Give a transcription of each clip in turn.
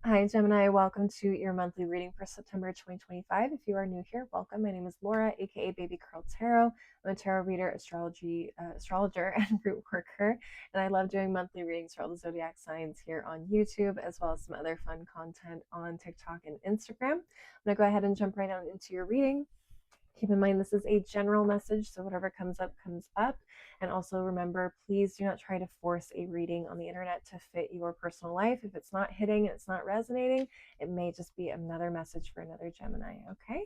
Hi, Gemini. Welcome to your monthly reading for September 2025. If you are new here, welcome. My name is Laura, aka Baby Curl Tarot. I'm a tarot reader, astrologer, and root worker, and I love doing monthly readings for all the zodiac signs here on YouTube, as well as some other fun content on TikTok and Instagram. I'm going to go ahead and jump right on into your reading. Keep in mind this is a general message, so whatever comes up, comes up. And also remember, please do not try to force a reading on the internet to fit your personal life. If it's not hitting, it's not resonating, it may just be another message for another Gemini, okay?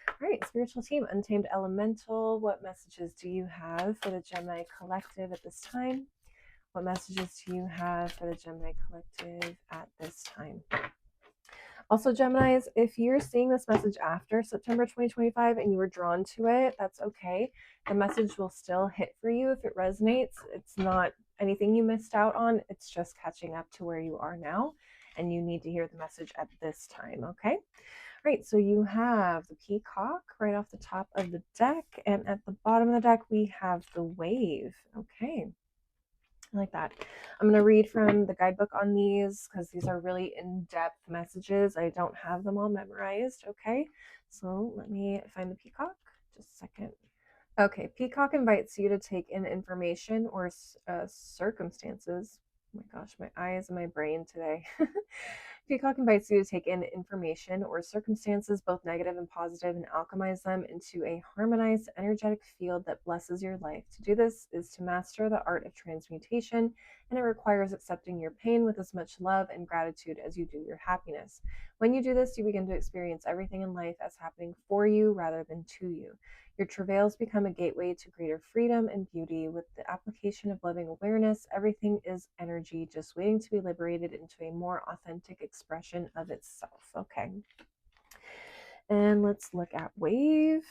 All right, spiritual team, Untamed Elemental, what messages do you have for the Gemini collective at this time? What messages do you have for the Gemini collective at this time? Also, Geminis, if you're seeing this message after September 2025 and you were drawn to it, that's okay. The message will still hit for you if it resonates. It's not anything you missed out on, it's just catching up to where you are now, and you need to hear the message at this time, okay? All right, so you have the peacock right off the top of the deck, and at the bottom of the deck, we have the wave, okay? Like that. I'm going to read from the guidebook on these because these are really in-depth messages. I don't have them all memorized, okay? So let me find the peacock. Just a second. Okay, peacock invites you to take in information or circumstances. Oh my gosh, my eyes and my brain today. Peacock invites you to take in information or circumstances, both negative and positive, and alchemize them into a harmonized, energetic field that blesses your life. To do this is to master the art of transmutation, and it requires accepting your pain with as much love and gratitude as you do your happiness. When you do this, you begin to experience everything in life as happening for you rather than to you. Your travails become a gateway to greater freedom and beauty. With the application of loving awareness, everything is energy just waiting to be liberated into a more authentic expression of itself. Okay. And let's look at wave.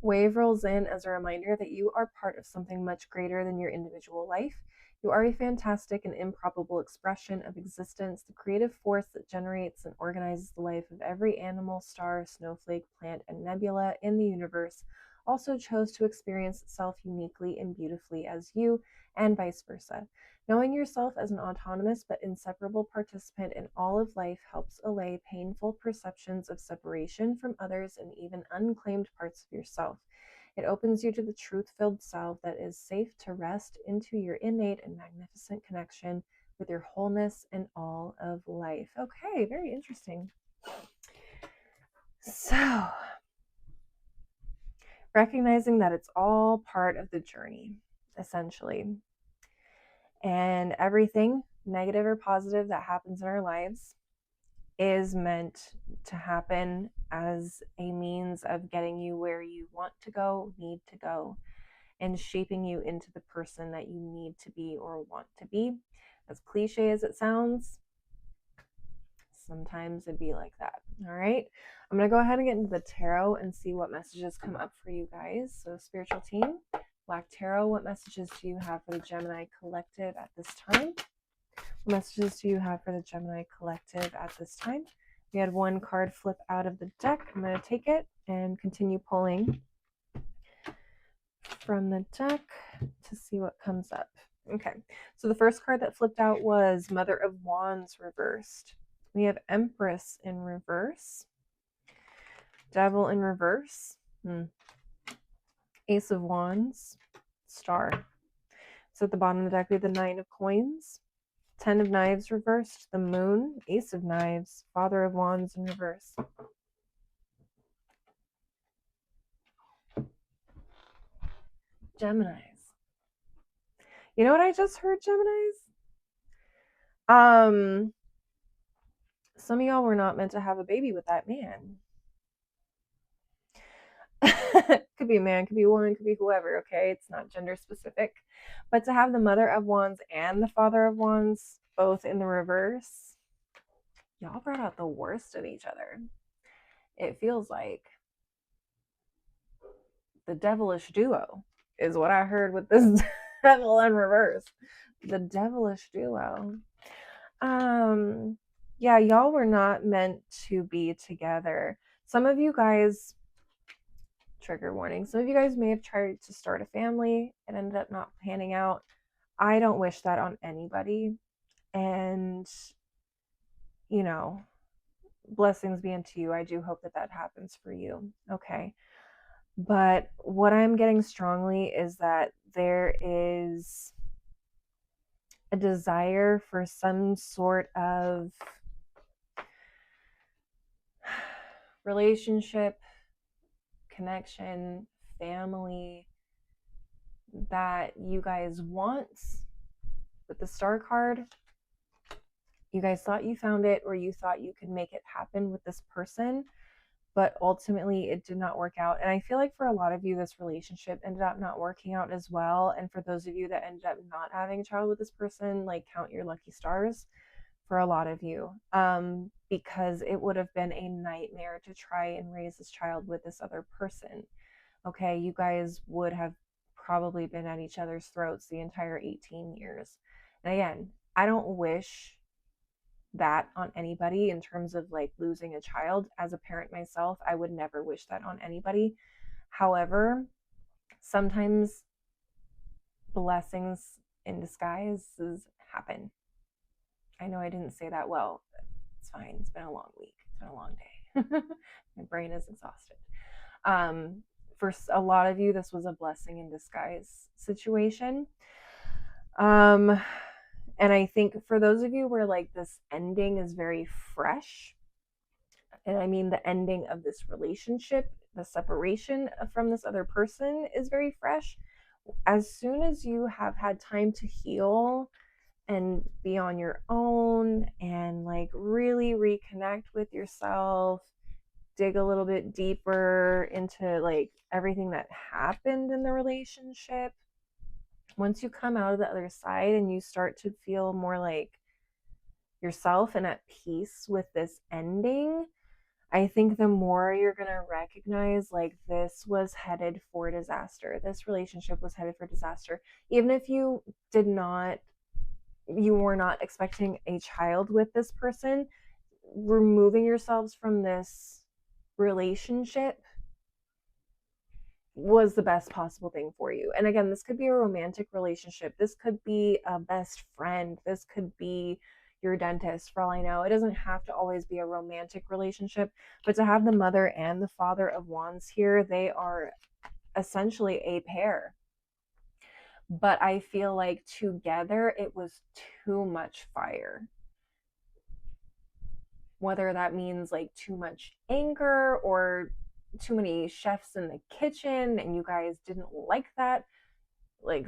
Wave rolls in as a reminder that you are part of something much greater than your individual life. You are a fantastic and improbable expression of existence, the creative force that generates and organizes the life of every animal, star, snowflake, plant, and nebula in the universe. Also chose to experience itself uniquely and beautifully as you, and vice versa. Knowing yourself as an autonomous but inseparable participant in all of life helps allay painful perceptions of separation from others and even unclaimed parts of yourself. It opens you to the truth-filled self that is safe to rest into your innate and magnificent connection with your wholeness and all of life. Okay, very interesting. So, recognizing that it's all part of the journey, essentially. And everything, negative or positive, that happens in our lives is meant to happen as a means of getting you where you want to go, need to go, and shaping you into the person that you need to be or want to be. As cliche as it sounds, sometimes it'd be like that. All right. I'm going to go ahead and get into the tarot and see what messages come up for you guys. So, spiritual team, Black Tarot, what messages do you have for the Gemini collective at this time? What messages do you have for the Gemini collective at this time? We had one card flip out of the deck. I'm going to take it and continue pulling from the deck to see what comes up. Okay, so the first card that flipped out was Mother of Wands reversed. We have Empress in reverse, Devil in reverse, Ace of Wands, Star. So at the bottom of the deck, we have the Nine of Coins, Ten of Knives reversed, the Moon, Ace of Knives, Father of Wands in reverse. Geminis. You know what I just heard, Geminis? Some of y'all were not meant to have a baby with that man. Could be a man, could be a woman, could be whoever, okay? It's not gender specific. But to have the Mother of Wands and the Father of Wands both in the reverse, y'all brought out the worst of each other. It feels like the devilish duo is what I heard with this devil in reverse. The devilish duo. Yeah, y'all were not meant to be together. Some of you guys, trigger warning, some of you guys may have tried to start a family and ended up not panning out. I don't wish that on anybody. And you know, blessings be unto you. I do hope that that happens for you. Okay. But what I'm getting strongly is that there is a desire for some sort of relationship, connection, family that you guys want with the star card. You guys thought you found it, or you thought you could make it happen with this person, but ultimately it did not work out. And I feel like for a lot of you, this relationship ended up not working out as well. And for those of you that ended up not having a child with this person, like, count your lucky stars for a lot of you, because it would have been a nightmare to try and raise this child with this other person. Okay, you guys would have probably been at each other's throats the entire 18 years. And again, I don't wish that on anybody in terms of like losing a child. As a parent myself, I would never wish that on anybody. However, sometimes blessings in disguises happen. I know I didn't say that well. It's fine. It's been a long week. It's been a long day. My brain is exhausted. For a lot of you, this was a blessing in disguise situation. And I think for those of you where like this ending is very fresh, and I mean the ending of this relationship, the separation from this other person is very fresh. As soon as you have had time to heal and be on your own and like really reconnect with yourself, dig a little bit deeper into like everything that happened in the relationship, once you come out of the other side and you start to feel more like yourself and at peace with this ending, I think the more you're going to recognize like this was headed for disaster. This relationship was headed for disaster. Even if you were not expecting a child with this person, removing yourselves from this relationship was the best possible thing for you. And again, this could be a romantic relationship. This could be a best friend. This could be your dentist, for all I know. It doesn't have to always be a romantic relationship, but to have the mother and the father of wands here, they are essentially a pair. But I feel like together it was too much fire. Whether that means like too much anger or too many chefs in the kitchen and you guys didn't like that, like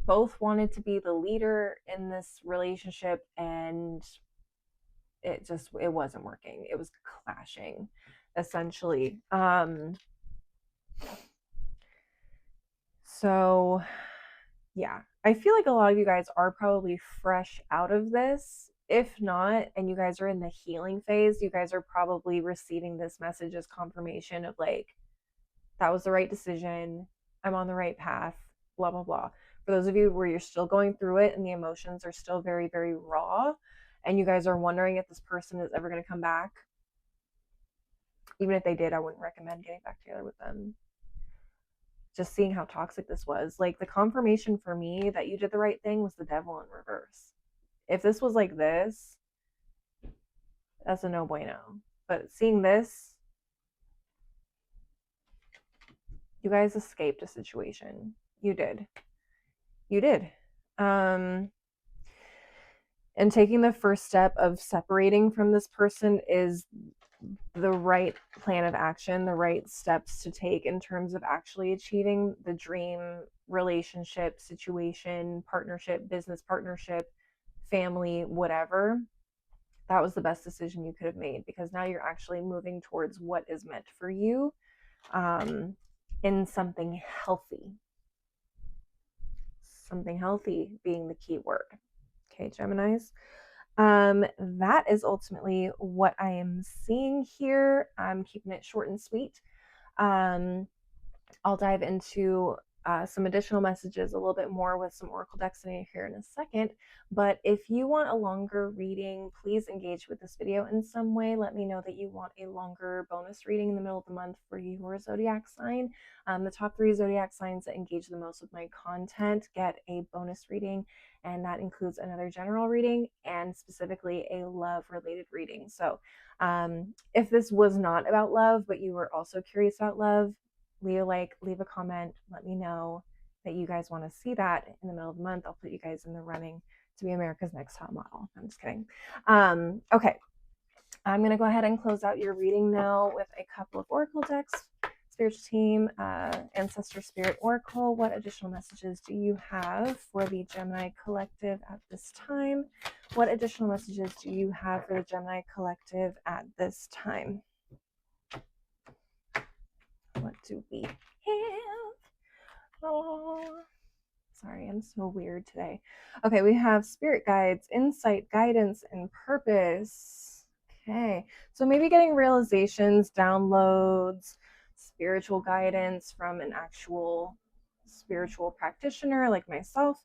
both wanted to be the leader in this relationship and it wasn't working. It was clashing essentially. So yeah, I feel like a lot of you guys are probably fresh out of this. If not, and you guys are in the healing phase, you guys are probably receiving this message as confirmation of like, that was the right decision. I'm on the right path, blah, blah, blah. For those of you where you're still going through it and the emotions are still very, very raw, and you guys are wondering if this person is ever going to come back, even if they did, I wouldn't recommend getting back together with them. Just seeing how toxic this was, like the confirmation for me that you did the right thing was the devil in reverse. If this was like this, that's a no bueno. But seeing this, you guys escaped a situation. You did. You did. And taking the first step of separating from this person is the right plan of action, the right steps to take in terms of actually achieving the dream relationship, situation, partnership, business partnership, family, whatever. That was the best decision you could have made, because now you're actually moving towards what is meant for you, in something healthy. Something healthy being the key word. Okay, Geminis. That is ultimately what I am seeing here. I'm keeping it short and sweet. I'll dive into some additional messages a little bit more with some oracle decks in here in a second. But if you want a longer reading, please engage with this video in some way. Let me know that you want a longer bonus reading in the middle of the month for your zodiac sign. The top 3 zodiac signs that engage the most with my content get a bonus reading, and that includes another general reading and specifically a love related reading. So if this was not about love, but you were also curious about love, leave a like, leave a comment, let me know that you guys want to see that in the middle of the month. I'll put you guys in the running to be America's Next Top Model. I'm just kidding. Okay, I'm going to go ahead and close out your reading now with a couple of oracle decks. Spiritual team, Ancestor Spirit Oracle, what additional messages do you have for the Gemini collective at this time? What additional messages do you have for the Gemini collective at this time? What do we have? Oh, sorry, I'm so weird today. Okay, we have spirit guides, insight, guidance, and purpose. Okay, so maybe getting realizations, downloads, spiritual guidance from an actual spiritual practitioner like myself,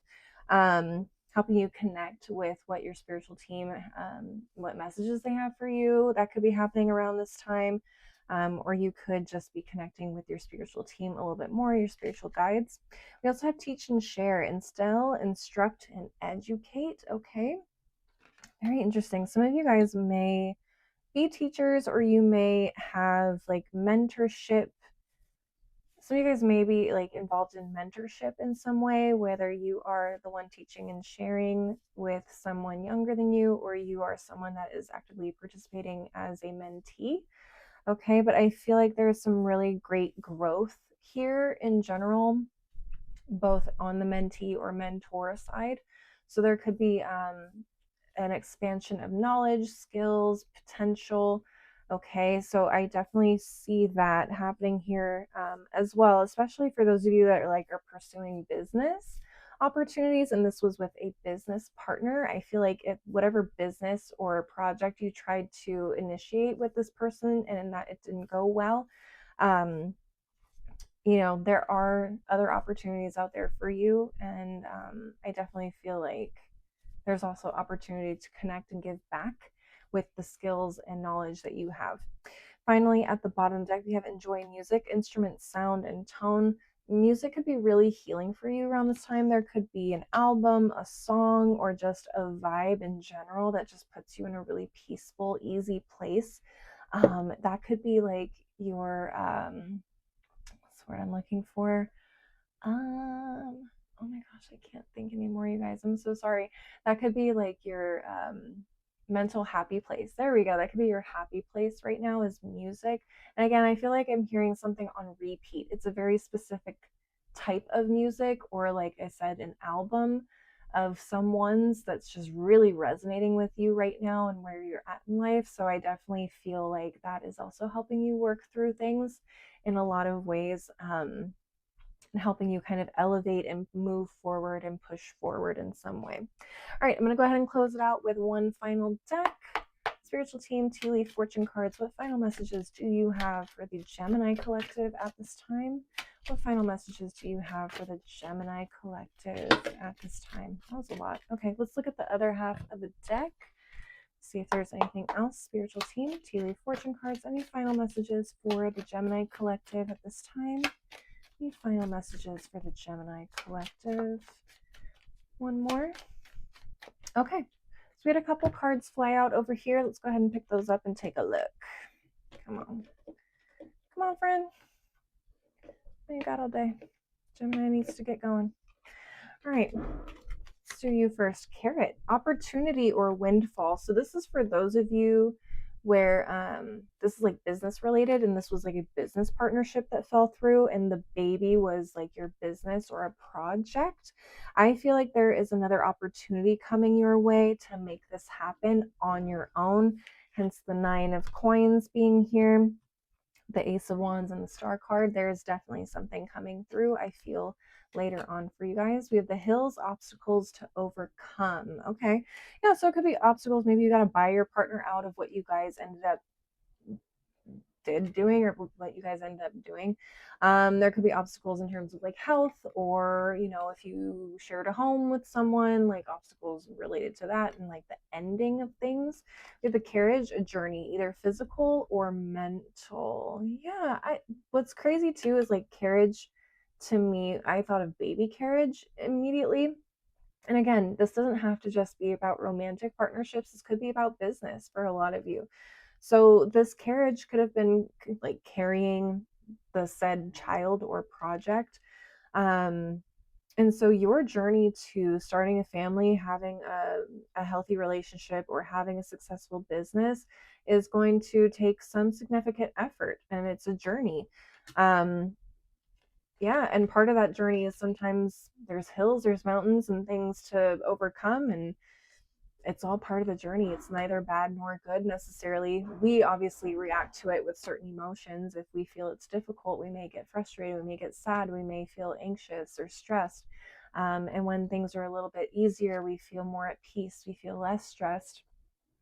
helping you connect with what your spiritual team, what messages they have for you. That could be happening around this time. Or you could just be connecting with your spiritual team a little bit more, your spiritual guides. We also have teach and share, instill, instruct, and educate. Okay, very interesting. Some of you guys may be teachers, or you may have like mentorship. Some of you guys may be like involved in mentorship in some way, whether you are the one teaching and sharing with someone younger than you, or you are someone that is actively participating as a mentee. Okay, but I feel like there's some really great growth here in general, both on the mentee or mentor side. So there could be an expansion of knowledge, skills, potential. Okay, so I definitely see that happening here as well, especially for those of you that are pursuing business opportunities, and this was with a business partner. I feel like if whatever business or project you tried to initiate with this person and that it didn't go well, there are other opportunities out there for you, and I definitely feel like there's also opportunity to connect and give back with the skills and knowledge that you have. Finally, at the bottom deck, we have enjoy music, instrument, sound, and tone. Music could be really healing for you around this time. There could be an album, a song, or just a vibe in general that just puts you in a really peaceful, easy place. That could be like your, what's the word I'm looking for? Oh my gosh, I can't think anymore, you guys. I'm so sorry. That could be like your mental happy place. There we go. That could be your happy place right now is music. And again, I feel like I'm hearing something on repeat. It's a very specific type of music, or like I said, an album of someone's that's just really resonating with you right now and where you're at in life. So I definitely feel like that is also helping you work through things in a lot of ways. And helping you kind of elevate and move forward and push forward in some way. All right, I'm going to go ahead and close it out with one final deck. Spiritual team, tea leaf, fortune cards. What final messages do you have for the Gemini collective at this time? What final messages do you have for the Gemini collective at this time? That was a lot. Okay, let's look at the other half of the deck. See if there's anything else. Spiritual team, tea leaf, fortune cards. Any final messages for the Gemini collective at this time? Any final messages for the Gemini collective? One more. Okay, so we had a couple cards fly out over here. Let's go ahead and pick those up and take a look. Come on. Come on, friend. What you got all day? Gemini needs to get going. All right, let's do you first. Carrot, opportunity or windfall. So this is for those of you where this is like business related, and this was like a business partnership that fell through, and the baby was like your business or a project. I feel like there is another opportunity coming your way to make this happen on your own, hence the 9 of coins being here, the Ace of Wands, and the Star card. There's definitely something coming through, I feel, later on for you guys. We have the hills, obstacles to overcome. Okay, yeah, so it could be obstacles. Maybe you got to buy your partner out of what you guys ended up did doing or what you guys ended up doing. There could be obstacles in terms of like health, or if you shared a home with someone, like obstacles related to that and like the ending of things. With the carriage, a journey, either physical or mental. Yeah, what's crazy too is like carriage, to me, I thought of baby carriage immediately. And again, this doesn't have to just be about romantic partnerships. This could be about business for a lot of you. So this carriage could have been like carrying the said child or project. Um, and so your journey to starting a family, having a healthy relationship, or having a successful business is going to take some significant effort, and it's a journey. Um, yeah, and part of that journey is sometimes there's hills, there's mountains and things to overcome, and it's all part of the journey. It's neither bad nor good necessarily. We obviously react to it with certain emotions. If we feel it's difficult, we may get frustrated, we may get sad, we may feel anxious or stressed. And when things are a little bit easier, we feel more at peace, we feel less stressed,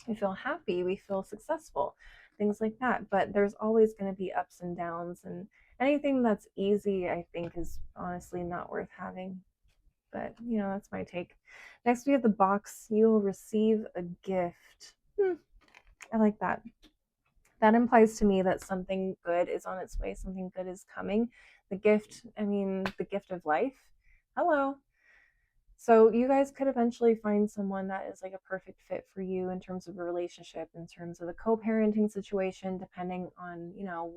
we feel happy, we feel successful, things like that. But there's always going to be ups and downs, and anything that's easy, I think, is honestly not worth having. But that's my take. Next, we have the box. You will receive a gift. I like that. That implies to me that something good is on its way, something good is coming. The gift, I mean, the gift of life. Hello. So you guys could eventually find someone that is like a perfect fit for you in terms of a relationship, in terms of a co-parenting situation, depending on,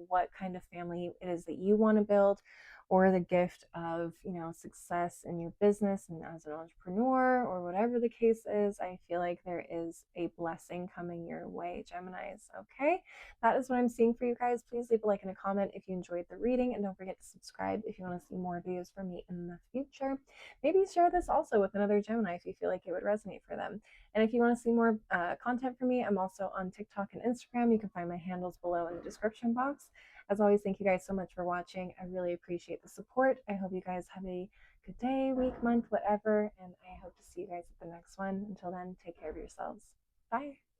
what kind of family it is that you want to build, or the gift of, success in your business and as an entrepreneur, or whatever the case is. I feel like there is a blessing coming your way, Geminis. Okay, that is what I'm seeing for you guys. Please leave a like and a comment if you enjoyed the reading, and don't forget to subscribe if you want to see more videos from me in the future. Maybe share this also with another Gemini if you feel like it would resonate for them. And if you want to see more content from me, I'm also on TikTok and Instagram. You can find my handles below in the description box. As always, thank you guys so much for watching. I really appreciate the support. I hope you guys have a good day, week, month, whatever, and I hope to see you guys at the next one. Until then, take care of yourselves. Bye.